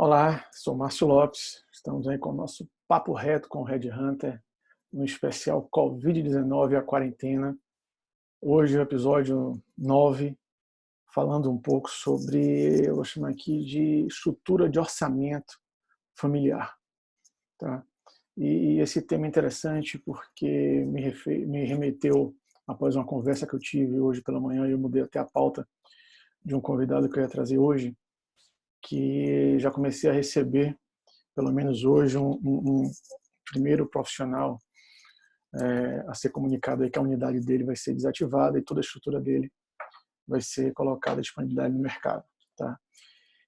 Olá, sou Márcio Lopes. Estamos aí com o nosso Papo Reto com o Red Hunter, no especial Covid-19 e a quarentena. Hoje é o episódio 9, falando um pouco sobre, eu vou chamar aqui de estrutura de orçamento familiar. Tá? E esse tema é interessante porque me remeteu, após uma conversa que eu tive hoje pela manhã, e eu mudei até a pauta de um convidado que eu ia trazer hoje, que já comecei a receber, pelo menos hoje, um primeiro profissional a ser comunicado aí que a unidade dele vai ser desativada e toda a estrutura dele vai ser colocada à disponibilidade no mercado. Tá?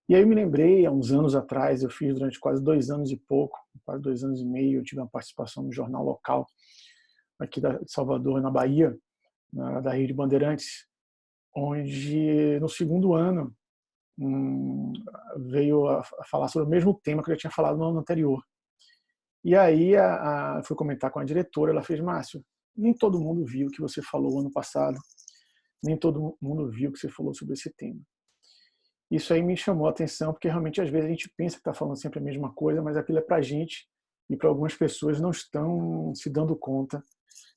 E aí eu me lembrei, há uns anos atrás, eu fiz durante quase 2 anos e pouco, quase 2 anos e meio, eu tive uma participação no jornal local aqui de Salvador, na Bahia, da Rede Bandeirantes, onde no segundo ano veio a falar sobre o mesmo tema que eu já tinha falado no ano anterior. E aí fui comentar com a diretora, ela fez: Márcio, nem todo mundo viu o que você falou ano passado, nem todo mundo viu o que você falou sobre esse tema. Isso aí me chamou a atenção, porque realmente às vezes a gente pensa que está falando sempre a mesma coisa, mas aquilo é para a gente e para algumas pessoas não estão se dando conta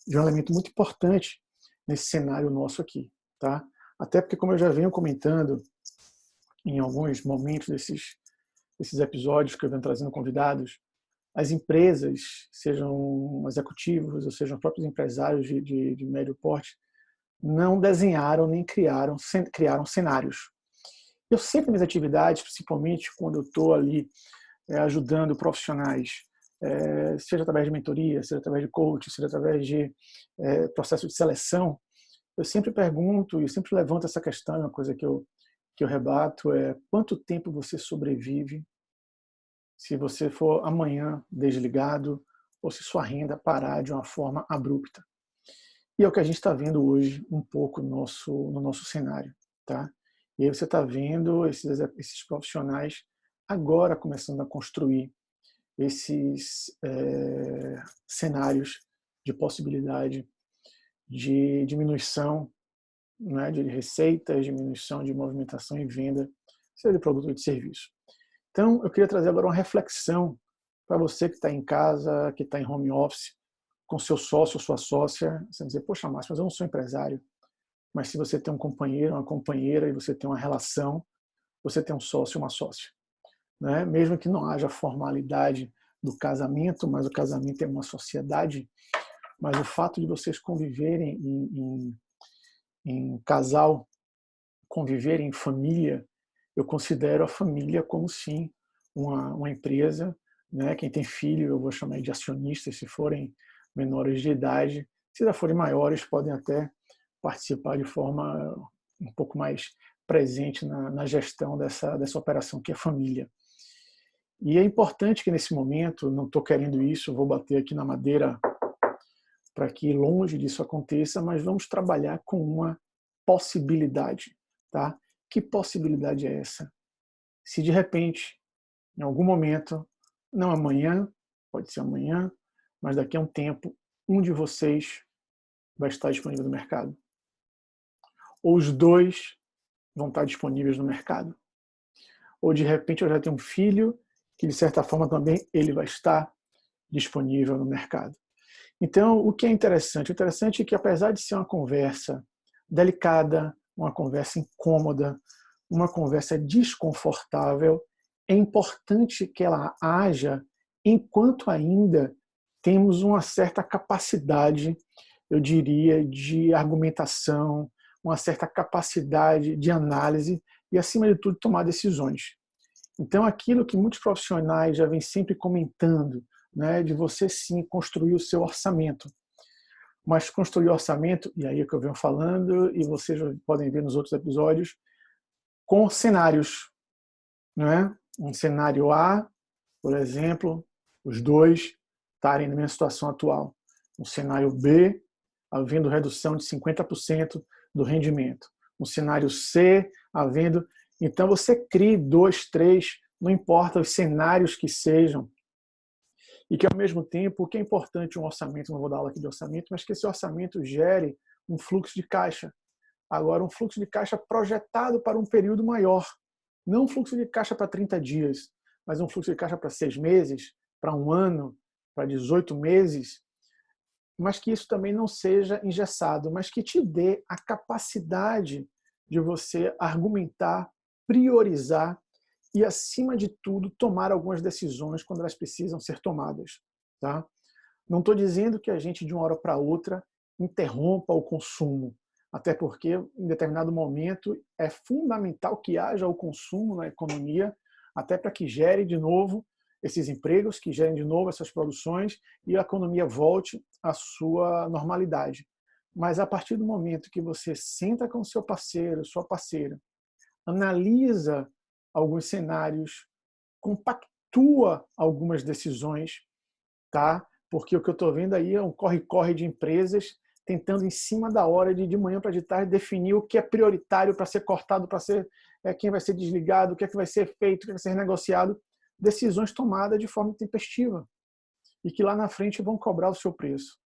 de um elemento muito importante nesse cenário nosso aqui. Tá? Até porque, como eu já venho comentando em alguns momentos desses episódios que eu venho trazendo convidados, as empresas, sejam executivos ou sejam próprios empresários de médio porte, não desenharam nem criaram cenários. Eu sempre nas atividades, principalmente quando eu estou ali ajudando profissionais, seja através de mentoria, seja através de coaching, seja através de processo de seleção, eu sempre pergunto e sempre levanto essa questão, uma coisa que eu rebato é: quanto tempo você sobrevive se você for amanhã desligado ou se sua renda parar de uma forma abrupta? E é o que a gente está vendo hoje um pouco no nosso cenário. Tá? E aí você está vendo esses profissionais agora começando a construir esses cenários de possibilidade de diminuição, né, de receitas, diminuição de movimentação e venda, seja de produto ou de serviço. Então, eu queria trazer agora uma reflexão para você que está em casa, que está em home office, com seu sócio ou sua sócia. Você vai dizer: poxa, Márcio, mas eu não sou empresário. Mas se você tem um companheiro, uma companheira, e você tem uma relação, você tem um sócio ou uma sócia. Né? Mesmo que não haja formalidade do casamento, mas o casamento é uma sociedade, mas o fato de vocês conviverem em casal, conviverem em família, eu considero a família como, sim, uma empresa. Né? Quem tem filho, eu vou chamar de acionistas, se forem menores de idade. Se já forem maiores, podem até participar de forma um pouco mais presente na gestão dessa operação, que é a família. E é importante que nesse momento, não estou querendo isso, vou bater aqui na madeira para que longe disso aconteça, mas vamos trabalhar com uma possibilidade. Tá? Que possibilidade é essa? Se de repente, em algum momento, não amanhã, pode ser amanhã, mas daqui a um tempo, um de vocês vai estar disponível no mercado. Ou os dois vão estar disponíveis no mercado. Ou de repente eu já tenho um filho que de certa forma também ele vai estar disponível no mercado. Então, o que é interessante? O interessante é que, apesar de ser uma conversa delicada, uma conversa incômoda, uma conversa desconfortável, é importante que ela haja enquanto ainda temos uma certa capacidade, eu diria, de argumentação, uma certa capacidade de análise e, acima de tudo, tomar decisões. Então, aquilo que muitos profissionais já vêm sempre comentando, né, de você sim construir o seu orçamento. Mas construir o orçamento, e aí é que eu venho falando, e vocês podem ver nos outros episódios, com cenários. Né? Um cenário A, por exemplo, os dois estarem na minha situação atual. Um cenário B, havendo redução de 50% do rendimento. Um cenário C, havendo... Então, você crie 2, 3, não importa os cenários que sejam, e que, ao mesmo tempo, o que é importante um orçamento, não vou dar aula aqui de orçamento, mas que esse orçamento gere um fluxo de caixa. Agora, um fluxo de caixa projetado para um período maior, não um fluxo de caixa para 30 dias, mas um fluxo de caixa para 6 meses, para um ano, para 18 meses, mas que isso também não seja engessado, mas que te dê a capacidade de você argumentar, priorizar e, acima de tudo, tomar algumas decisões quando elas precisam ser tomadas. Tá? Não estou dizendo que a gente, de uma hora para outra, interrompa o consumo, até porque, em determinado momento, é fundamental que haja o consumo na economia, até para que gere de novo esses empregos, que gerem de novo essas produções e a economia volte à sua normalidade. Mas a partir do momento que você senta com seu parceiro, sua parceira, analisa alguns cenários, compactua algumas decisões, tá? Porque o que eu estou vendo aí é um corre-corre de empresas tentando, em cima da hora, de manhã para de tarde, definir o que é prioritário para ser cortado, para ser quem vai ser desligado, o que é que vai ser feito, o que vai ser negociado. Decisões tomadas de forma tempestiva e que lá na frente vão cobrar o seu preço.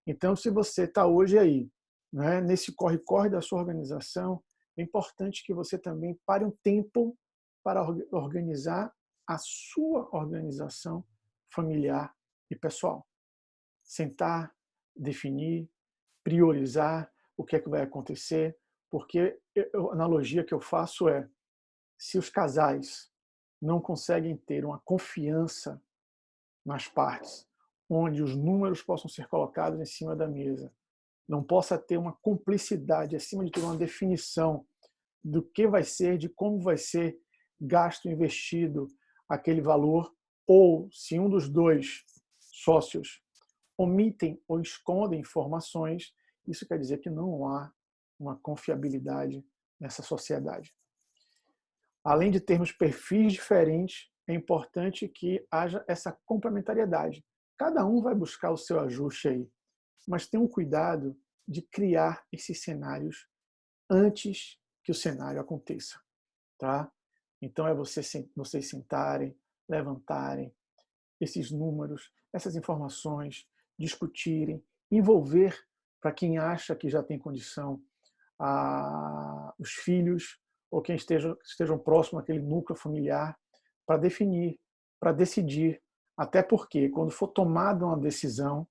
Então, se você está hoje aí, né, nesse corre-corre da sua organização, é importante que você também pare um tempo para organizar a sua organização familiar e pessoal. Sentar, definir, priorizar o que é que vai acontecer, porque a analogia que eu faço é, se os casais não conseguem ter uma confiança nas partes, onde os números possam ser colocados em cima da mesa, não possa ter uma cumplicidade, acima de tudo, uma definição do que vai ser, de como vai ser gasto, investido aquele valor, ou se um dos dois sócios omitem ou escondem informações, isso quer dizer que não há uma confiabilidade nessa sociedade. Além de termos perfis diferentes, é importante que haja essa complementariedade. Cada um vai buscar o seu ajuste aí, mas tenham cuidado de criar esses cenários antes que o cenário aconteça, tá? Então é vocês sentarem, levantarem esses números, essas informações, discutirem, envolver, para quem acha que já tem condição, os filhos ou quem estejam próximo àquele núcleo familiar, para definir, para decidir. Até porque, quando for tomada uma decisão,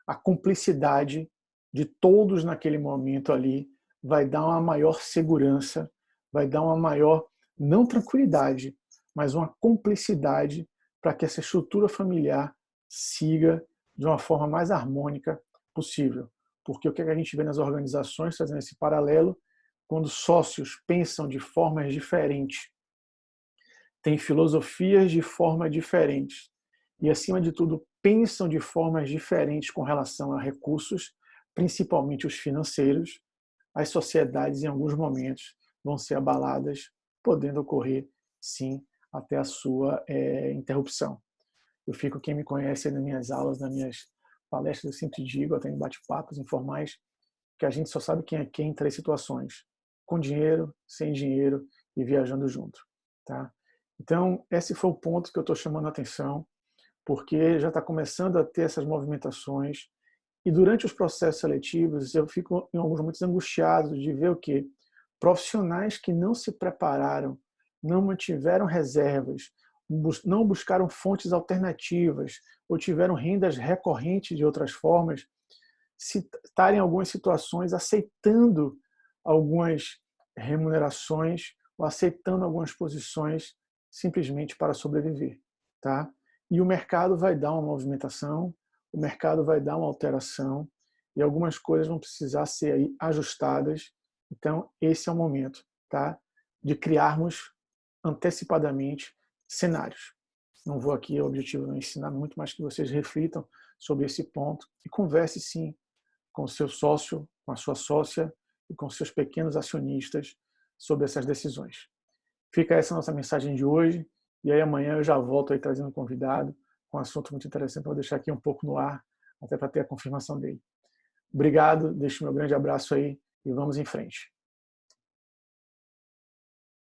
a cumplicidade de todos naquele momento ali vai dar uma maior segurança, vai dar uma maior, não tranquilidade, mas uma cumplicidade para que essa estrutura familiar siga de uma forma mais harmônica possível. Porque o que a gente vê nas organizações, fazendo esse paralelo, quando sócios pensam de formas diferentes, têm filosofias de forma diferentes e, acima de tudo, pensam de formas diferentes com relação a recursos, principalmente os financeiros, as sociedades, em alguns momentos, vão ser abaladas, podendo ocorrer, sim, até a sua interrupção. Quem me conhece nas minhas aulas, nas minhas palestras, eu sempre digo, até em bate-papos informais, que a gente só sabe quem é quem em 3 situações: com dinheiro, sem dinheiro e viajando junto. Tá? Então, esse foi o ponto que eu estou chamando a atenção, porque já está começando a ter essas movimentações. E durante os processos seletivos, eu fico, em alguns momentos, angustiado de ver o quê? Profissionais que não se prepararam, não mantiveram reservas, não buscaram fontes alternativas ou tiveram rendas recorrentes de outras formas, se estarem em algumas situações aceitando algumas remunerações ou aceitando algumas posições simplesmente para sobreviver. Tá? E o mercado vai dar uma movimentação, o mercado vai dar uma alteração e algumas coisas vão precisar ser aí ajustadas. Então, esse é o momento, tá? De criarmos antecipadamente cenários. Não vou aqui, o objetivo não é ensinar muito, mas que vocês reflitam sobre esse ponto e converse sim com o seu sócio, com a sua sócia e com seus pequenos acionistas sobre essas decisões. Fica essa nossa mensagem de hoje e aí amanhã eu já volto aí trazendo um convidado com um assunto muito interessante, vou deixar aqui um pouco no ar, até para ter a confirmação dele. Obrigado, deixo meu grande abraço aí e vamos em frente.